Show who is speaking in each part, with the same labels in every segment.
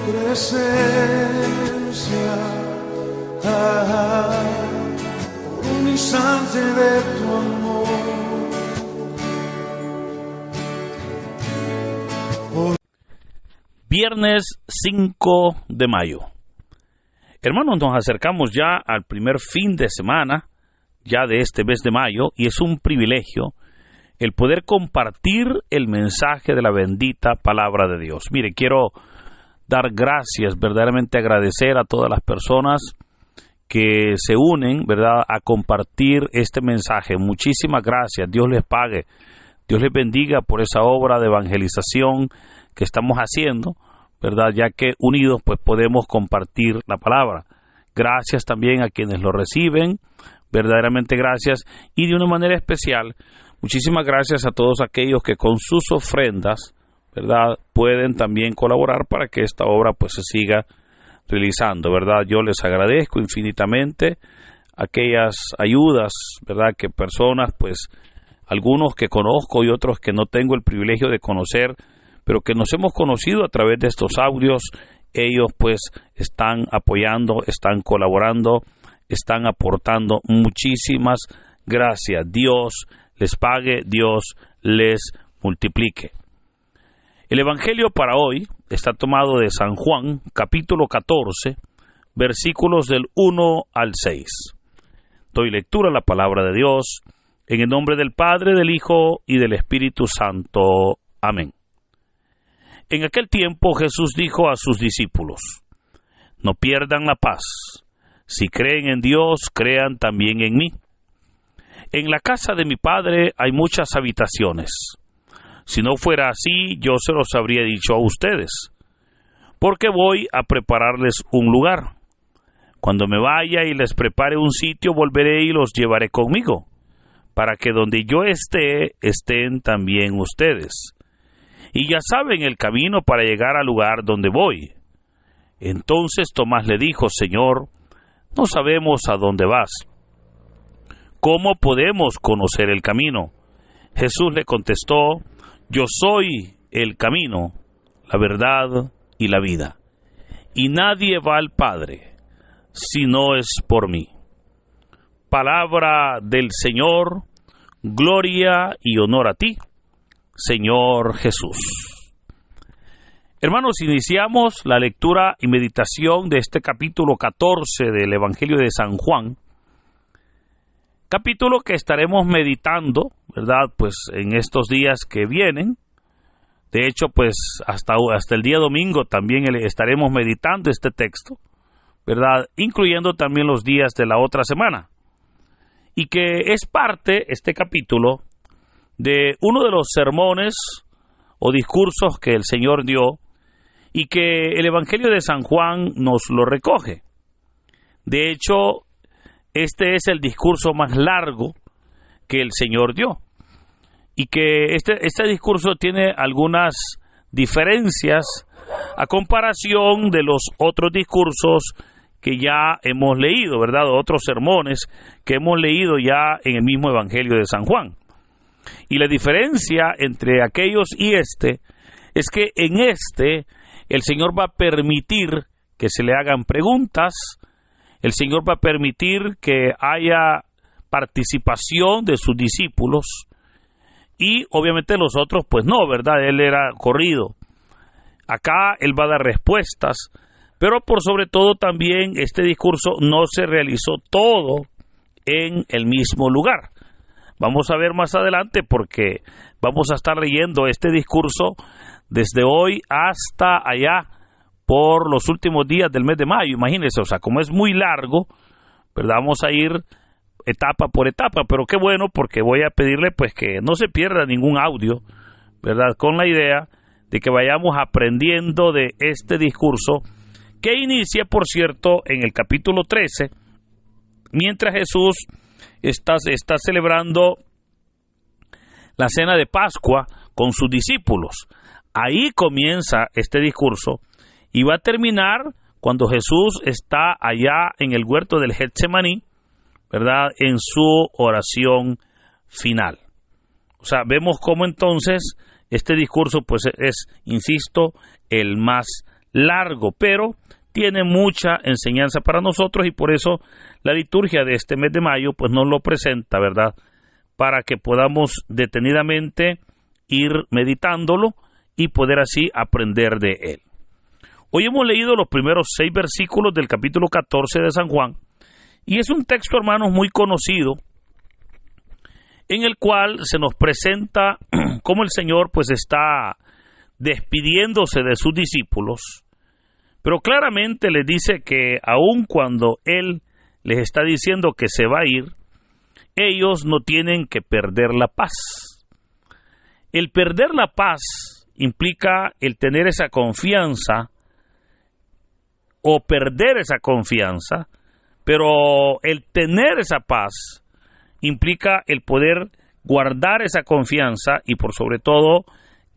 Speaker 1: presencia, por un instante de tu amor.
Speaker 2: Viernes 5 de mayo. Hermanos, nos acercamos ya al primer fin de semana, ya de este mes de mayo, y es un privilegio el poder compartir el mensaje de la bendita palabra de Dios. Mire, quiero dar gracias, verdaderamente agradecer a todas las personas que se unen, ¿verdad?, a compartir este mensaje. Muchísimas gracias, Dios les pague, Dios les bendiga por esa obra de evangelización que estamos haciendo, ¿verdad?, ya que unidos pues podemos compartir la palabra. Gracias también a quienes lo reciben, verdaderamente gracias, y de una manera especial, muchísimas gracias a todos aquellos que con sus ofrendas, ¿verdad?, pueden también colaborar para que esta obra pues se siga realizando, ¿verdad? Yo les agradezco infinitamente aquellas ayudas, ¿verdad?, que personas, pues, algunos que conozco y otros que no tengo el privilegio de conocer, pero que nos hemos conocido a través de estos audios, ellos pues están apoyando, están colaborando, están aportando. Muchísimas gracias. Dios les pague, Dios les multiplique. El Evangelio para hoy está tomado de San Juan, capítulo 14, versículos del 1 al 6. Doy lectura a la palabra de Dios, en el nombre del Padre, del Hijo y del Espíritu Santo. Amén. En aquel tiempo Jesús dijo a sus discípulos: no pierdan la paz. Si creen en Dios, crean también en mí. En la casa de mi Padre hay muchas habitaciones. Si no fuera así, yo se los habría dicho a ustedes, porque voy a prepararles un lugar. Cuando me vaya y les prepare un sitio, volveré y los llevaré conmigo, para que donde yo esté, estén también ustedes. Y ya saben el camino para llegar al lugar donde voy. Entonces Tomás le dijo: Señor, no sabemos a dónde vas. ¿Cómo podemos conocer el camino? Jesús le contestó: yo soy el camino, la verdad y la vida. Y nadie va al Padre si no es por mí. Palabra del Señor, gloria y honor a ti, Señor Jesús. Hermanos, iniciamos la lectura y meditación de este capítulo 14 del Evangelio de San Juan, capítulo que estaremos meditando, ¿verdad?, pues en estos días que vienen. De hecho, pues hasta el día domingo también estaremos meditando este texto, ¿verdad?, incluyendo también los días de la otra semana. Y que es parte, este capítulo, de uno de los sermones o discursos que el Señor dio y que el Evangelio de San Juan nos lo recoge. De hecho, este es el discurso más largo que el Señor dio y que este discurso tiene algunas diferencias a comparación de los otros discursos que ya hemos leído, ¿verdad?, otros sermones que hemos leído ya en el mismo Evangelio de San Juan. Y la diferencia entre aquellos y este es que en este el Señor va a permitir que se le hagan preguntas, el Señor va a permitir que haya participación de sus discípulos y obviamente los otros pues no, ¿verdad? Él era corrido. Acá Él va a dar respuestas, pero por sobre todo también este discurso no se realizó todo en el mismo lugar. Vamos a ver más adelante porque vamos a estar leyendo este discurso desde hoy hasta allá por los últimos días del mes de mayo. Imagínense, o sea, como es muy largo, ¿verdad?, vamos a ir etapa por etapa, pero qué bueno porque voy a pedirle pues que no se pierda ningún audio, ¿verdad?, con la idea de que vayamos aprendiendo de este discurso que inicia, por cierto, en el capítulo 13, mientras Jesús está celebrando la cena de Pascua con sus discípulos. Ahí comienza este discurso y va a terminar cuando Jesús está allá en el huerto del Getsemaní, ¿verdad?, en su oración final. O sea, vemos cómo entonces este discurso pues es, insisto, el más largo, pero tiene mucha enseñanza para nosotros, y por eso la liturgia de este mes de mayo pues nos lo presenta, ¿verdad? Para que podamos detenidamente ir meditándolo y poder así aprender de él. Hoy hemos leído los primeros 6 versículos del capítulo 14 de San Juan, y es un texto, hermanos, muy conocido, en el cual se nos presenta cómo el Señor pues está despidiéndose de sus discípulos, pero claramente les dice que aun cuando Él les está diciendo que se va a ir, ellos no tienen que perder la paz. El perder la paz implica el tener esa confianza o perder esa confianza, pero el tener esa paz implica el poder guardar esa confianza y por sobre todo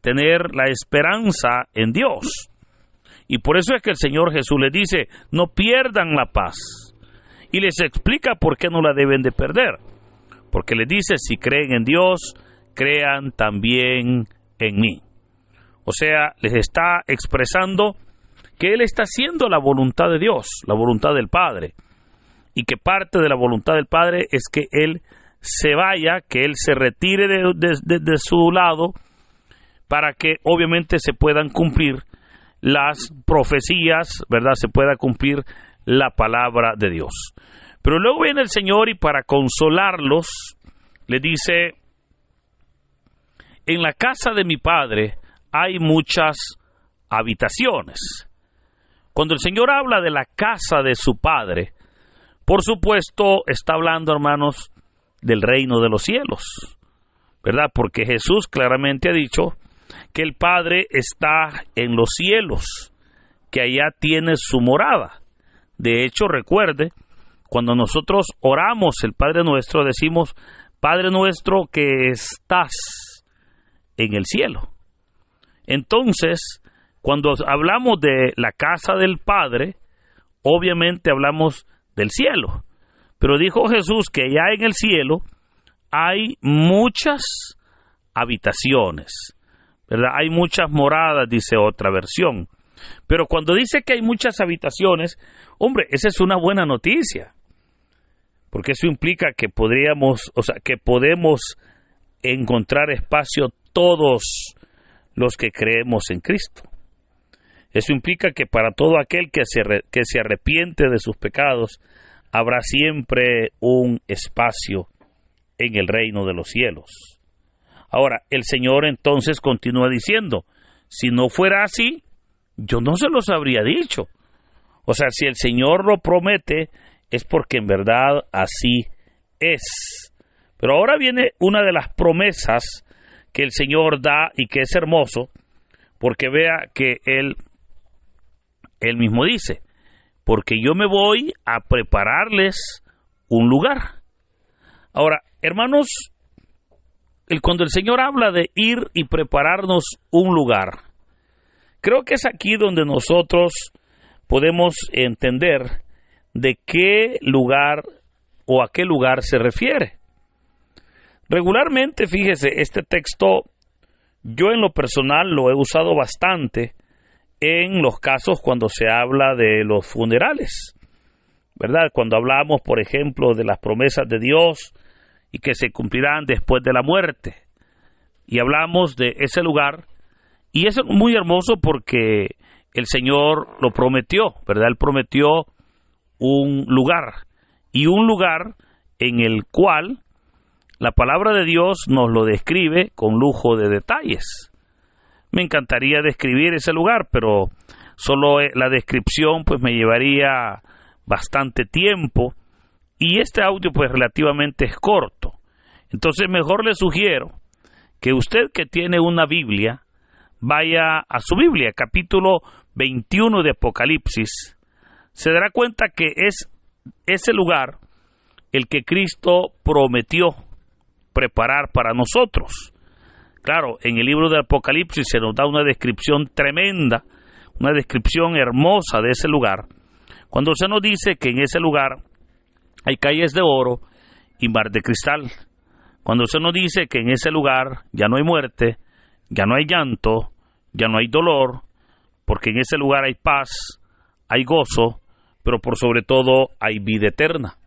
Speaker 2: tener la esperanza en Dios. Y por eso es que el Señor Jesús les dice, no pierdan la paz. Y les explica por qué no la deben de perder. Porque les dice, si creen en Dios, crean también en mí. O sea, les está expresando que Él está haciendo la voluntad de Dios, la voluntad del Padre. Y que parte de la voluntad del Padre es que Él se vaya, que Él se retire de su lado, para que obviamente se puedan cumplir las profecías, ¿verdad? Se pueda cumplir la palabra de Dios. Pero luego viene el Señor y para consolarlos, le dice, en la casa de mi Padre hay muchas habitaciones. Cuando el Señor habla de la casa de su Padre, por supuesto, está hablando, hermanos, del reino de los cielos, ¿verdad? Porque Jesús claramente ha dicho que el Padre está en los cielos, que allá tiene su morada. De hecho, recuerde, cuando nosotros oramos el Padre Nuestro, decimos, Padre nuestro que estás en el cielo. Entonces, cuando hablamos de la casa del Padre, obviamente hablamos del cielo. Pero dijo Jesús que allá en el cielo hay muchas habitaciones, ¿verdad? Hay muchas moradas, dice otra versión. Pero cuando dice que hay muchas habitaciones, hombre, esa es una buena noticia. Porque eso implica que podemos encontrar espacio todos los que creemos en Cristo. Eso implica que para todo aquel que se arrepiente de sus pecados, habrá siempre un espacio en el reino de los cielos. Ahora, el Señor entonces continúa diciendo, si no fuera así, yo no se los habría dicho. O sea, si el Señor lo promete, es porque en verdad así es. Pero ahora viene una de las promesas que el Señor da y que es hermoso, porque vea que Él mismo dice, porque yo me voy a prepararles un lugar. Ahora, hermanos, cuando el Señor habla de ir y prepararnos un lugar, creo que es aquí donde nosotros podemos entender de qué lugar o a qué lugar se refiere. Regularmente, fíjese, este texto yo en lo personal lo he usado bastante en los casos cuando se habla de los funerales, ¿verdad? Cuando hablamos, por ejemplo, de las promesas de Dios y que se cumplirán después de la muerte. Y hablamos de ese lugar, y es muy hermoso porque el Señor lo prometió, ¿verdad? Él prometió un lugar, y un lugar en el cual la palabra de Dios nos lo describe con lujo de detalles. Me encantaría describir ese lugar, pero solo la descripción pues me llevaría bastante tiempo, y este audio pues relativamente es corto. Entonces mejor le sugiero que usted que tiene una Biblia, vaya a su Biblia, capítulo 21 de Apocalipsis. Se dará cuenta que es ese lugar el que Cristo prometió preparar para nosotros. Claro, en el libro de Apocalipsis se nos da una descripción tremenda, una descripción hermosa de ese lugar, cuando se nos dice que en ese lugar hay calles de oro y mar de cristal, cuando se nos dice que en ese lugar ya no hay muerte, ya no hay llanto, ya no hay dolor, porque en ese lugar hay paz, hay gozo, pero por sobre todo hay vida eterna,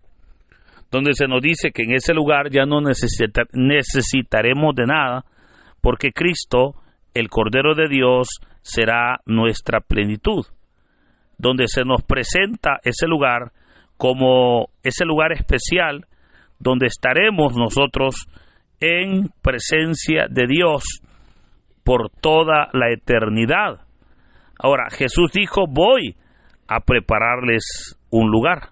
Speaker 2: donde se nos dice que en ese lugar ya no necesitaremos de nada, porque Cristo, el Cordero de Dios, será nuestra plenitud, donde se nos presenta ese lugar como ese lugar especial, donde estaremos nosotros en presencia de Dios por toda la eternidad. Ahora, Jesús dijo, voy a prepararles un lugar.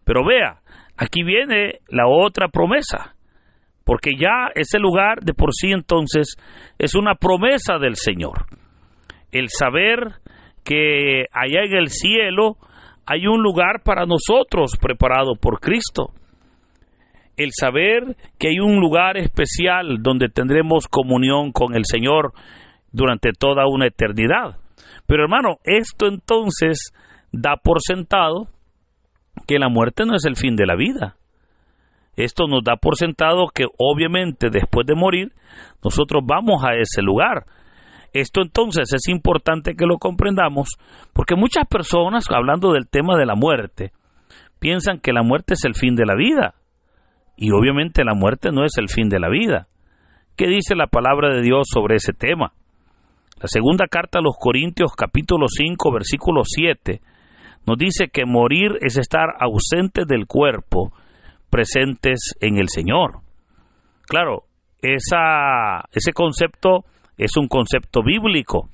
Speaker 2: Pero vea, aquí viene la otra promesa, porque ya ese lugar de por sí entonces es una promesa del Señor. El saber que allá en el cielo hay un lugar para nosotros preparado por Cristo. El saber que hay un lugar especial donde tendremos comunión con el Señor durante toda una eternidad. Pero hermano, esto entonces da por sentado que la muerte no es el fin de la vida. Esto nos da por sentado que obviamente después de morir nosotros vamos a ese lugar. Esto entonces es importante que lo comprendamos, porque muchas personas, hablando del tema de la muerte, piensan que la muerte es el fin de la vida. Y obviamente la muerte no es el fin de la vida. ¿Qué dice la palabra de Dios sobre ese tema? La segunda carta a los Corintios, capítulo 5, versículo 7, nos dice que morir es estar ausente del cuerpo, presentes en el Señor. Claro, ese concepto es un concepto bíblico.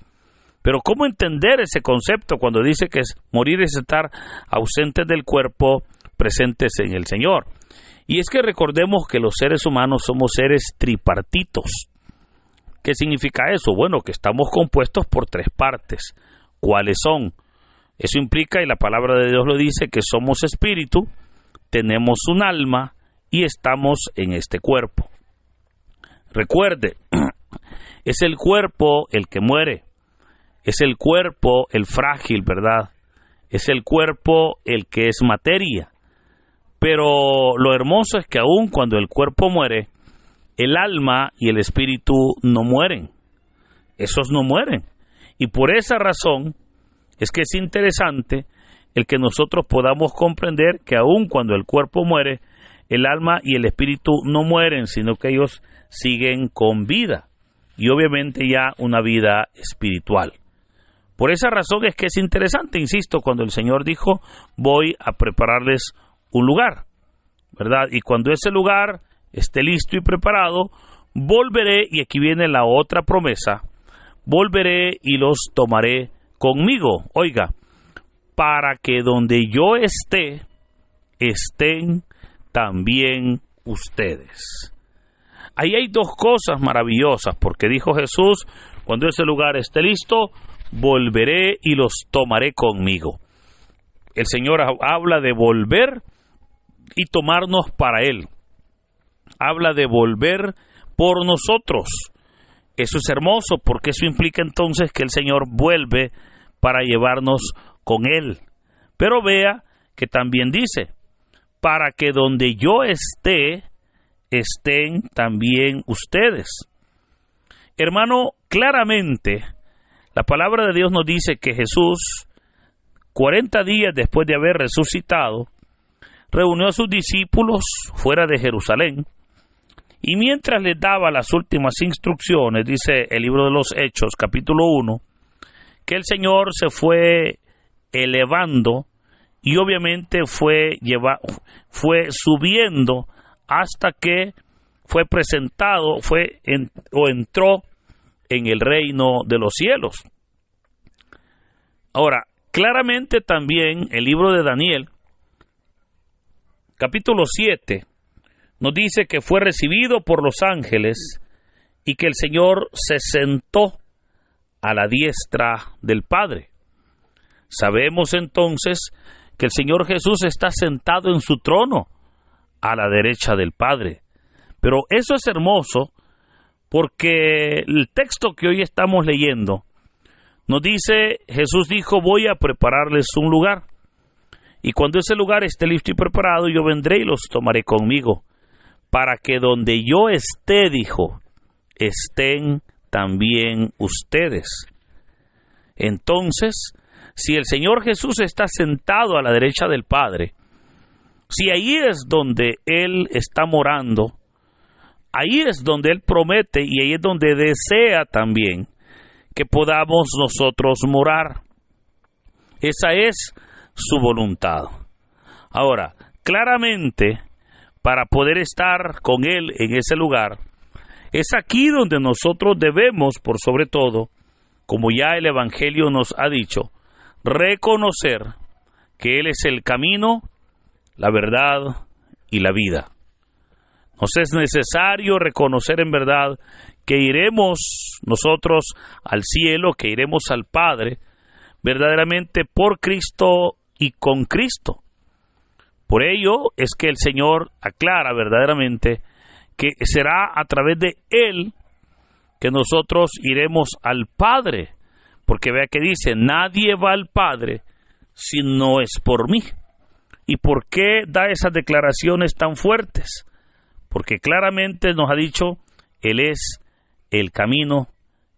Speaker 2: Pero ¿cómo entender ese concepto cuando dice que morir es estar ausentes del cuerpo, presentes en el Señor? Y es que recordemos que los seres humanos somos seres tripartitos. ¿Qué significa eso? Bueno, que estamos compuestos por tres partes. ¿Cuáles son? Eso implica, y la palabra de Dios lo dice, que somos espíritu, tenemos un alma y estamos en este cuerpo. Recuerde, es el cuerpo el que muere, es el cuerpo el frágil, ¿verdad? Es el cuerpo el que es materia. Pero lo hermoso es que aun cuando el cuerpo muere, el alma y el espíritu no mueren. Esos no mueren. Y por esa razón es que es interesante el que nosotros podamos comprender que aun cuando el cuerpo muere, el alma y el espíritu no mueren, sino que ellos siguen con vida. Y obviamente ya una vida espiritual. Por esa razón es que es interesante, insisto, cuando el Señor dijo, voy a prepararles un lugar, ¿verdad? Y cuando ese lugar esté listo y preparado, volveré, y aquí viene la otra promesa, volveré y los tomaré conmigo. Oiga, para que donde yo esté, estén también ustedes. Ahí hay dos cosas maravillosas, porque dijo Jesús, cuando ese lugar esté listo, volveré y los tomaré conmigo. El Señor habla de volver y tomarnos para Él. Habla de volver por nosotros. Eso es hermoso, porque eso implica entonces que el Señor vuelve para llevarnos con Él. Pero vea que también dice, para que donde yo esté, estén también ustedes. Hermano, claramente, la palabra de Dios nos dice que Jesús, 40 días después de haber resucitado, reunió a sus discípulos fuera de Jerusalén, y mientras les daba las últimas instrucciones, dice el libro de los Hechos, capítulo 1, que el Señor se fue elevando y obviamente fue subiendo hasta que fue presentado, entró en el reino de los cielos. Ahora, claramente también el libro de Daniel, capítulo 7, nos dice que fue recibido por los ángeles y que el Señor se sentó a la diestra del Padre. Sabemos entonces que el Señor Jesús está sentado en su trono a la derecha del Padre. Pero eso es hermoso porque el texto que hoy estamos leyendo nos dice, Jesús dijo, voy a prepararles un lugar. Y cuando ese lugar esté listo y preparado, yo vendré y los tomaré conmigo, para que donde yo esté, dijo, estén también ustedes. Entonces, si el Señor Jesús está sentado a la derecha del Padre, si ahí es donde Él está morando, ahí es donde Él promete y ahí es donde desea también que podamos nosotros morar. Esa es su voluntad. Ahora, claramente, para poder estar con Él en ese lugar, es aquí donde nosotros debemos, por sobre todo, como ya el Evangelio nos ha dicho, reconocer que Él es el camino, la verdad y la vida. Nos es necesario reconocer en verdad que iremos nosotros al cielo, que iremos al Padre, verdaderamente por Cristo y con Cristo. Por ello es que el Señor aclara verdaderamente que será a través de Él que nosotros iremos al Padre, porque vea que dice, nadie va al Padre si no es por mí. ¿Y por qué da esas declaraciones tan fuertes? Porque claramente nos ha dicho, Él es el camino,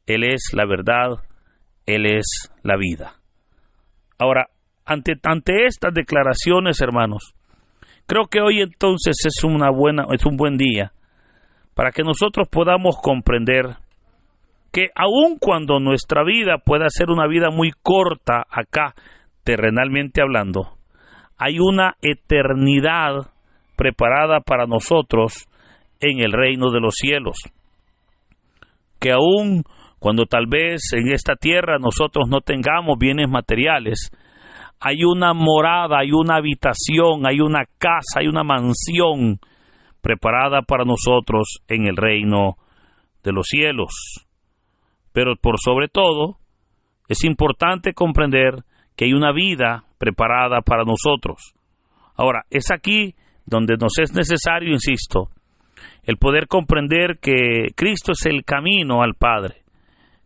Speaker 2: Él es la verdad, Él es la vida. Ahora, ante estas declaraciones, hermanos, creo que hoy entonces es un buen día para que nosotros podamos comprender que aun cuando nuestra vida pueda ser una vida muy corta acá, terrenalmente hablando, hay una eternidad preparada para nosotros en el reino de los cielos. Que aun cuando tal vez en esta tierra nosotros no tengamos bienes materiales, hay una morada, hay una habitación, hay una casa, hay una mansión preparada para nosotros en el reino de los cielos. Pero por sobre todo, es importante comprender que hay una vida preparada para nosotros. Ahora, es aquí donde nos es necesario, insisto, el poder comprender que Cristo es el camino al Padre.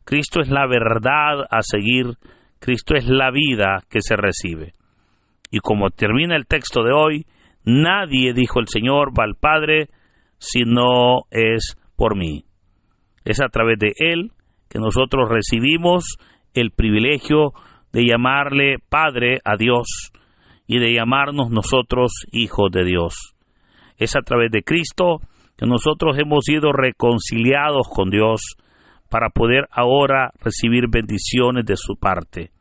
Speaker 2: Cristo es la verdad a seguir. Cristo es la vida que se recibe. Y como termina el texto de hoy, nadie, dijo el Señor, va al Padre si no es por mí. Es a través de Él que nosotros recibimos el privilegio de llamarle Padre a Dios y de llamarnos nosotros hijos de Dios. Es a través de Cristo que nosotros hemos sido reconciliados con Dios para poder ahora recibir bendiciones de su parte.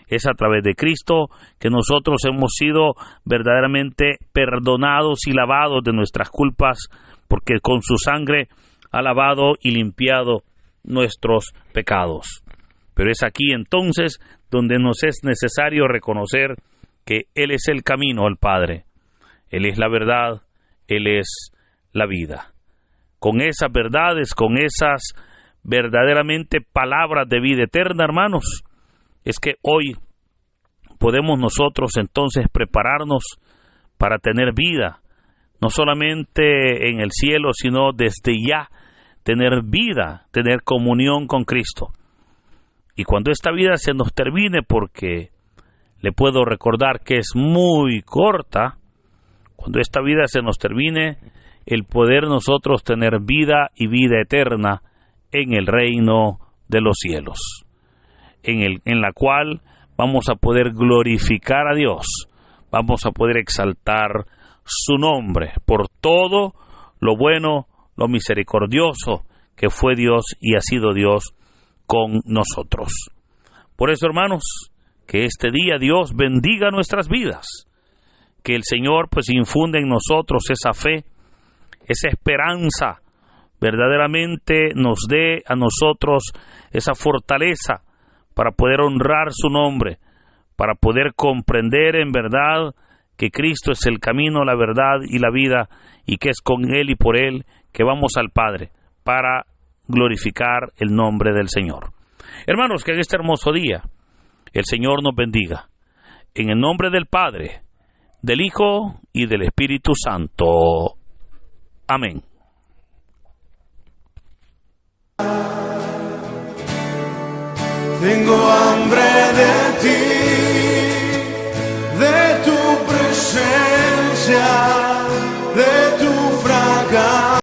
Speaker 2: Es a través de Cristo que nosotros hemos sido verdaderamente perdonados y lavados de nuestras culpas, porque con su sangre ha lavado y limpiado nuestros pecados. Pero es aquí entonces donde nos es necesario reconocer que Él es el camino al Padre. Él es la verdad, Él es la vida. Con esas verdades, con esas verdaderamente palabras de vida eterna, hermanos, es que hoy podemos nosotros entonces prepararnos para tener vida, no solamente en el cielo, sino desde ya tener vida, tener comunión con Cristo. Y cuando esta vida se nos termine, porque le puedo recordar que es muy corta, cuando esta vida se nos termine, el poder nosotros tener vida y vida eterna en el reino de los cielos, en la cual vamos a poder glorificar a Dios, vamos a poder exaltar su nombre por todo lo bueno, lo misericordioso que fue Dios y ha sido Dios con nosotros. Por eso, hermanos, que este día Dios bendiga nuestras vidas, que el Señor pues infunde en nosotros esa fe, esa esperanza, verdaderamente nos dé a nosotros esa fortaleza para poder honrar su nombre, para poder comprender en verdad que Cristo es el camino, la verdad y la vida, y que es con Él y por Él que vamos al Padre para glorificar el nombre del Señor. Hermanos, que en este hermoso día el Señor nos bendiga. En el nombre del Padre, del Hijo y del Espíritu Santo. Amén.
Speaker 1: Tengo